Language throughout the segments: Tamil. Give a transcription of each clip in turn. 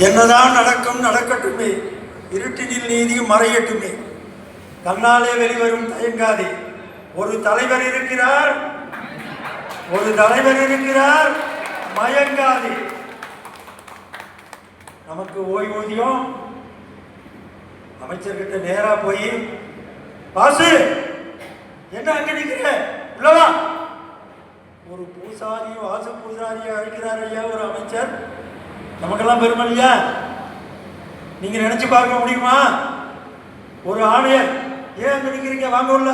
என்னதான் நடக்கும் நடக்கட்டுமே, இருட்டினில் நீதி மறையட்டுமே, கண்ணாலே வெளிவரும் தயங்காதே. ஒரு தலைவர் இருக்கிறார், ஒரு தலைவர் இருக்கிறார், மயங்காதே. நமக்கு ஓய்வூதியம் அமைச்சர்கிட்ட நேரா போய், பாசு என்ன அங்க நிக்கிற உள்ளவா, ஒரு பூசாரி வாசு பூசாரியை அழைக்கிறார் ஐயா ஒரு அமைச்சர். நமக்கெல்லாம் பெருமை இல்லையா? நீங்க நினைச்சு பார்க்க முடியுமா? ஒரு ஆணையர் ஏன் அங்க நிக்கிறீங்க, வாங்க உள்ள,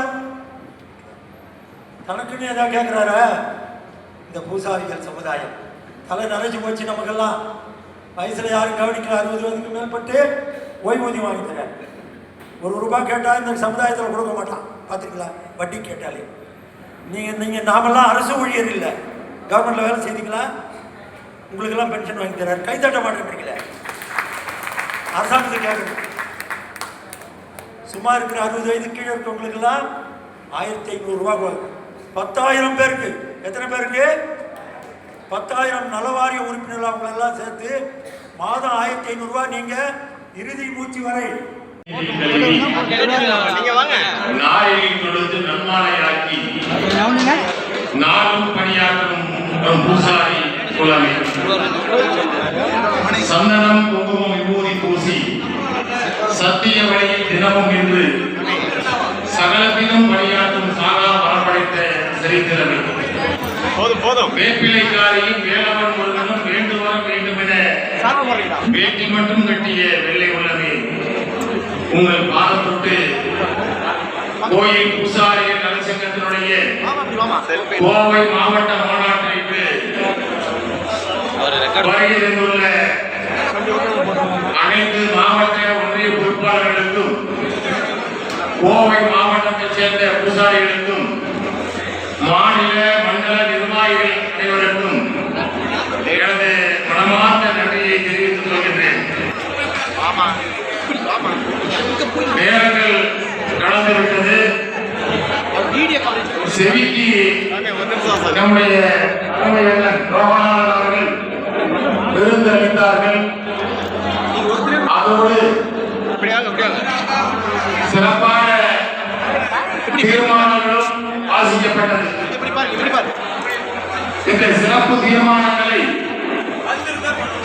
தனக்குன்னு ஏதாவது கேட்கிறாரா? இந்த பூசாரிகள் சமுதாயம் தலை நிறைஞ்சு போச்சு. நமக்கெல்லாம் வயசுல யாரும் கவனிக்கல, 60 வயதுக்கு மேற்பட்டு ஓய்வூதியம் வாங்கி தர. ₹1 கேட்டா இந்த சமுதாயத்தில் கொடுக்க மாட்டான், பார்த்துருங்களா? வட்டி கேட்டாலே. நீங்க நாமெல்லாம் அரசு ஊழியர் இல்லை, கவர்மெண்ட்ல வேலை செய்தீங்களா? உங்களுக்கெல்லாம் பென்ஷன் வாங்கி தராரு, கைத்தட்ட மாட்டேங்கிறீங்களே. அரசாங்கத்துக்கு கேட்கணும். சும்மா இருக்கிற 60 வயது கீழே இருக்கவங்களுக்கெல்லாம் ₹1500 10,000 பேருக்கு. எத்தனை பேருக்கு? 10,000 நலவாரிய உறுப்பினர்கள் அவங்களெல்லாம் சேர்த்து மாதம் ₹1500. நீங்க இறுதி மூச்சு வரை நாளும் பணியாற்றும் பூசாரி குலமே, சந்தனம் குங்குமம் விபூதி பூசி சத்திய வழியில் தினமும் என்று சகலத்திலும் பணியாற்றும் சாகா வரப்படைத்த சரித்திரமே, வேப்பிலைக்காரையும் வேலவன் முருகனும் வேண்டுவரம் வேண்டும் என வேட்டி மட்டும் கட்டிய வெள்ளை உள்ளமே, உங்கள் பாதத்தொட்டு கோயில் பூசாரிகள் நலசங்கத்தினுடைய கோவை மாவட்ட மாநாட்டிற்கு வருகை தந்துள்ள அனைத்து மாவட்ட ஒன்றிய பொறுப்பாளர்களுக்கும் கோவை மாவட்டத்தைச் சேர்ந்த பூசாரிகளுக்கும் மாநில மண்டல நிர்வாகிகள் அனைவருக்கும் எனது மனமார்ந்த நன்றியை தெரிவித்துக் கொள்கின்றேன். நேரங்கள் கடந்துவிட்டது. செவிக்கு நம்முடைய அவர்கள் விருந்தளித்தார்கள். அதோடு சிறப்பான தீர்மானங்களும் வாசிக்கப்பட்டது. இந்த சிறப்பு தீர்மானங்களை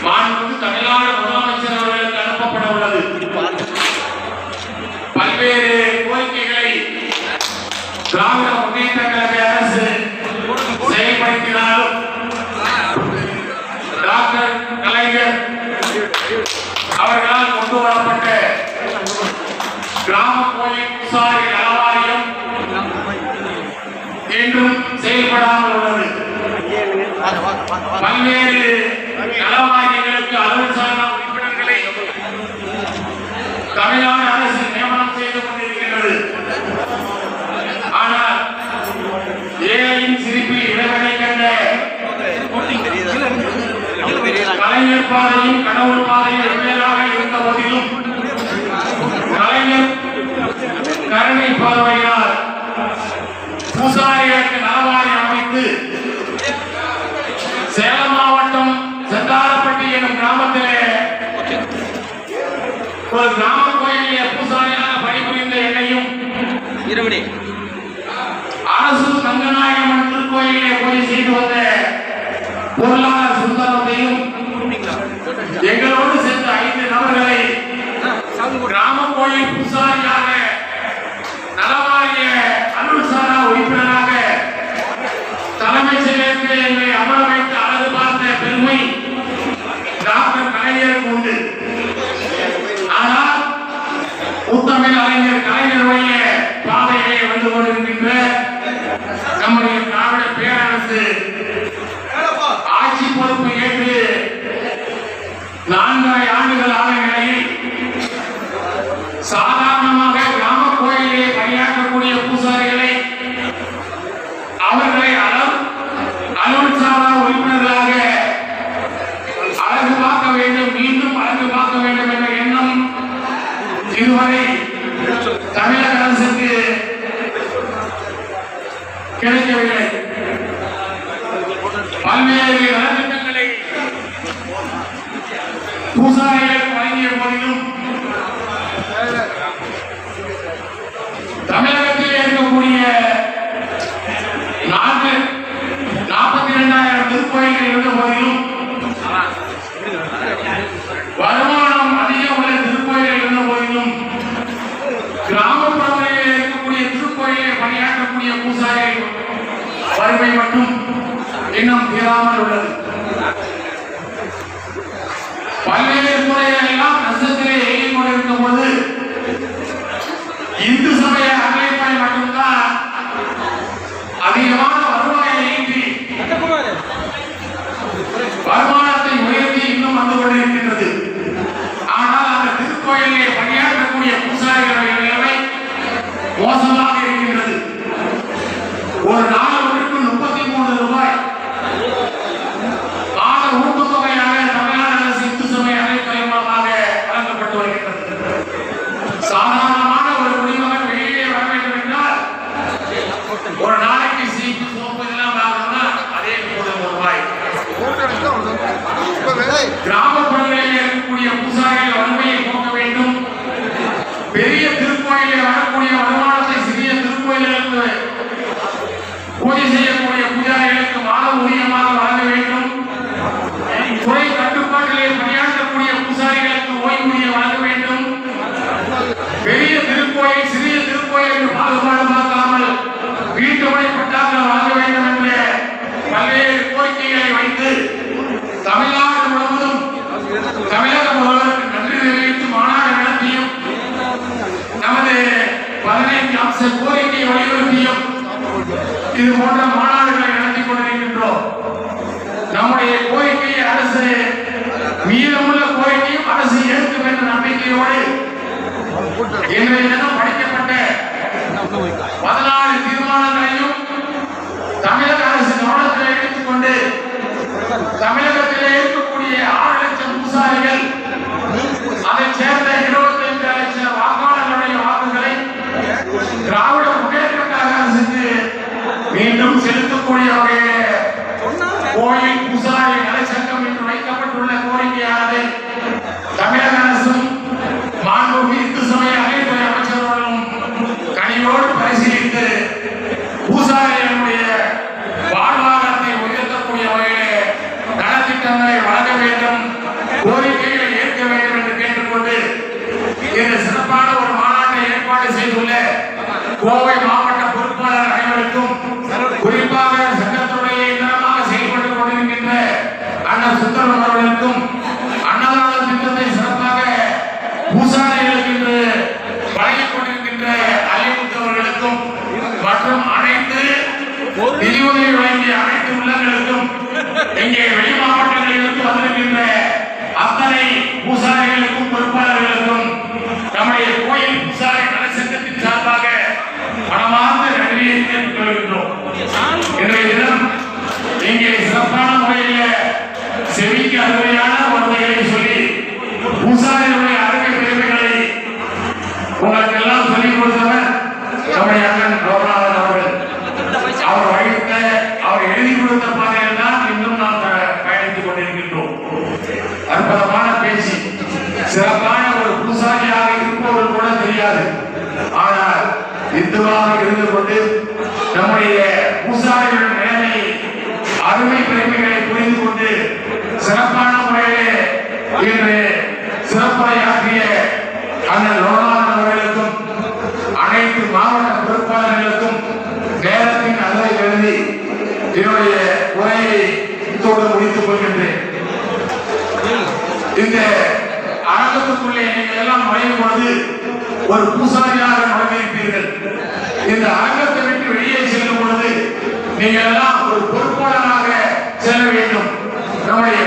மாண்புமிகு தமிழ்நாடு முதலமைச்சர் அவர்களுக்கு அனுப்பப்பட உள்ளது. பல்வேறு கோரிக்கைகளை திராவிட முன்னேற்ற கழக அரசு செயல்படுத்தினாலும் டாக்டர் கலைஞர் அவர்களால் கொண்டு வரப்பட்ட கிராம கோயில் பூசாரி நலவாரியம் இன்றும் செயல்படாமல் உள்ளது. பல்வேறு நலவாரியங்களுக்கு அளவுசாரா உறுப்பினர்களை தமிழ்நாடு அரசு நியமனம் செய்து கொண்டிருக்கிறது. ஆனால் ஏழையின் சிரிப்பில் இறைவனை கண்ட கலைஞர் பாதையும் கடவுள் பாதையும் வெவ்வேறாக இருந்த போதிலும் கலைஞர் கருணை பார்வையால் பூசாரிகளுக்கு நலவாரியம் அமைத்து சேலம் மாவட்டம் செந்தாரப்பட்டி எனும் கிராமத்திலே ஒரு கிராம கோயிலே பூசாரியாக பணிபுரிந்த என்னையும் அரசு தங்கநாயகம்மன் திருக்கோயிலே போய் செய்து வந்த பொருளாதார சுந்தரத்தையும் எங்களோடு சேர்ந்த 5 நபர்களை கிராம கோயில் பூசாரியாக நலவாரிய அனுசாரா உறுப்பினராக தலைமைச் செயலகத்தில் எங்களை அமர வைத்து அழகு பார்த்த பெருமை டாக்டர் கலைஞருக்கு உண்டு. ஆனால் முத்தமிழ் அறிஞர் கலைஞருடைய பாதையிலே வந்து கொண்டிருக்கின்ற நம்முடைய திராவிட பேரரசு ஆட்சி பொறுப்பு ஏற்று 4.5 ஆண்டுகள் ஆன நிலையில் சாதாரணமாக கிராம கோயிலே பணியாற்றக்கூடிய பூசாரிகளை அவர்களை அலுவல்சாரா உறுப்பினர்களாக அழகு பார்க்க வேண்டும், மீண்டும் அழகு பார்க்க வேண்டும் என்ற எண்ணம் இதுவரை தமிழக அரசுக்கு கிடைக்கவில்லை. பல்வேறு நலத்திட்டங்களை பூசாரிகளுக்கு வழங்கிய போதிலும் தமிழகத்தில் இருக்கக்கூடிய 42,000 திருக்கோயில்கள் இருந்த போதிலும் வருமானம் அதிகம் உள்ள திருக்கோயில்கள் இருந்த போதிலும் கிராமப்புறங்களில் இருக்கக்கூடிய திருக்கோயிலை பணியாற்றக்கூடிய பூசாரிகள் வறுமை மட்டும் இன்னும் தீராமல் உள்ளது. பல்வேறு துறைகள் எல்லாம் நஷ்டத்திலே இயங்கிக் கொண்டிருக்கும் போது இந்து சமய அறநிலையத்துறை மட்டும்தான் அதிகமான வருவாயை ஈட்டி வருமானத்தை உயர்த்தி இன்னும் வந்து கொண்டிருக்கின்றது. ஆனால் அந்த திருக்கோயிலே பணியாற்றக்கூடிய பூசாரிகளுடைய நிலைமை மோசமாக இருக்கின்றது. ஒரு நாள் ஒன்றுக்கு 33 ரூபாய் மாத ஊக்கத்தொகையாக தமிழ்நாடு அரசு இந்து சமய அறநிலையத்துறை மூலமாக வழங்கப்பட்டு வருகின்றது. சாதாரணமான ஒரு குடிமகன் வெளியே வர வேண்டும் என்றால் ஒரு நாளைக்கு சீப்பு சோப்பு இதெல்லாம் வாங்கணும்னா அதே 30 ரூபாய். கிராமப்புறங்களில் இருக்கக்கூடிய பூசாரிகள் வறுமையை போக்க வேண்டும். பெரிய திருக்கோயிலில் வரக்கூடிய வருமானத்தை சிறிய திருக்கோயில்களுக்கு பூஜை செய்யக்கூடிய பூஜாரிகளுக்கு மாத ஊதியமாக வழங்க வேண்டும். துறை கட்டுப்பாட்டிலே பணியாற்றக்கூடிய பூசாரிகளுக்கு ஓய்வூதியம் வழங்க வேண்டும். பெரிய திருக்கோயில் சிறிய திருக்கோயில் என்று பாகுபாடு பார்க்காமல் வீட்டுமனை பட்டாக்கள் வழங்க வேண்டும் என்ற பல்வேறு கோரிக்கைகளை வைத்து தமிழ்நாடு முழுவதும் தமிழக முதல்வருக்கு நன்றி தெரிவித்து மாநாடு நடத்தியும் நமது 15 அம்ச கோரிக்கை வலியுறுத்தியும் இது போன்ற மாநாடுகளை நடத்தி கொண்டிருக்கின்றோம். நம்முடைய கோரிக்கையை அரசு மீதமுள்ள கோரிக்கையும் அரசு ஏற்கும் என்ற நம்பிக்கையோடு இன்றைய தினம் படிக்கப்பட்ட 14 தீர்மானங்களையும் தமிழக அரசு கவனத்தில் எடுத்துக் கொண்டு தமிழகத்திலே இருக்கக்கூடிய 6 லட்சம் பூசாரிகள் அதைச் சேர்ந்த 25 லட்சம் வாக்காளர்களுடைய வாக்குகளை திராவிட முன்னேற்ற கழக அரசுக்கு மீண்டும் செலுத்தக்கூடிய வகையிலே கோயில் பூசாரி நலச்சங்கம் என்று வைக்கப்பட்டுள்ள கோரிக்கையானது தமிழக அரசும் மாண்புமிகு இந்து சமய அறநிலையத்துறை அமைச்சர்களும் கனிவோடு பரிசீலித்து பூசாரிகளுடைய வாழ்வாதாரத்தை உயர்த்தக்கூடிய வகையிலே நலத்திட்டங்களை வழங்க வேண்டும், கோரிக்கைகளை ஏற்க வேண்டும் என்று கேட்டுக்கொண்டு இந்த சிறப்பான ஒரு மாநாட்டை ஏற்பாடு செய்துள்ள கோவை மாவட்ட பொறுப்பாளர் அனைவருக்கும், குறிப்பாக சங்கத்துடைய நிலமாக செயல்பட்டுக் கொண்டிருக்கின்ற அண்ணன் சுந்தரம் அவர்களுக்கும், அன்னதான திட்டத்தை சிறப்பாக பூசாரிகளுக்கு என்று வழங்கிக் கொண்டிருக்கின்ற அலிமுத்து அவர்களுக்கும் மற்றும் அனைத்து நிதியுதவி வழங்கிய அனைத்து உள்ளங்களுக்கும், இங்கே வெளி மாவட்டங்களிலிருந்து வந்திருக்கின்ற அத்தனை பூசாரிகளுக்கும் பொறுப்பாளர்களுக்கும் நம்முடைய கோயில் பூசாரி நலச்சங்கத்தின் சார்பாக மனமார்ந்த நன்றியை தெரிவித்துக் கொள்கின்றோம். இன்றைய தினம் இங்கே சிறப்பான முறையில் செவிக்கு அருமையான வார்த்தைகளை சொல்லி பூசாரிகளுடைய அருமை பெருமைகளை உங்களுக்கு எல்லாம் சொல்லிக் கொடுத்தவர் நம்முடைய அண்ணன் கௌரவநாதன் அவர்கள். அவர் வழித்த அவர் எழுதி கொடுத்த பாதையில் தான் இன்னும் நாம் பயணித்துக் கொண்டிருக்கின்றோம். அற்புதமான பேச்சு, சிறப்பான ஒரு பூசாரியாக இருப்பவர் கூட தெரியாது. ஆனால் இந்துவாக இருந்து கொண்டு நம்முடைய பூசாரிகளின் நிலைமை அருமை பெருமைகளை புரிந்து கொண்டு சிறப்பான முறையிலே இன்று சிறப்புரையாற்றிய அண்ணன் லோகநாதன் அவர்களுக்கும் அனைத்து மாவட்ட பொறுப்பாளர்களுக்கும் நேரத்தின் அளவை எழுதி என்னுடைய உரையை இத்தோடு முடித்துக் கொள்கின்றேன். இந்த அரங்கத்துக்குள்ளே நீங்கள் எல்லாம் நுழையும் பொழுது ஒரு பூசாரியாக நுழைந்திருப்பீர்கள். இந்த அரங்கத்தை விட்டு வெளியே செல்லும் பொழுது நீங்கள் எல்லாம் ஒரு பொறுப்பாளராக செல்ல வேண்டும். நம்முடைய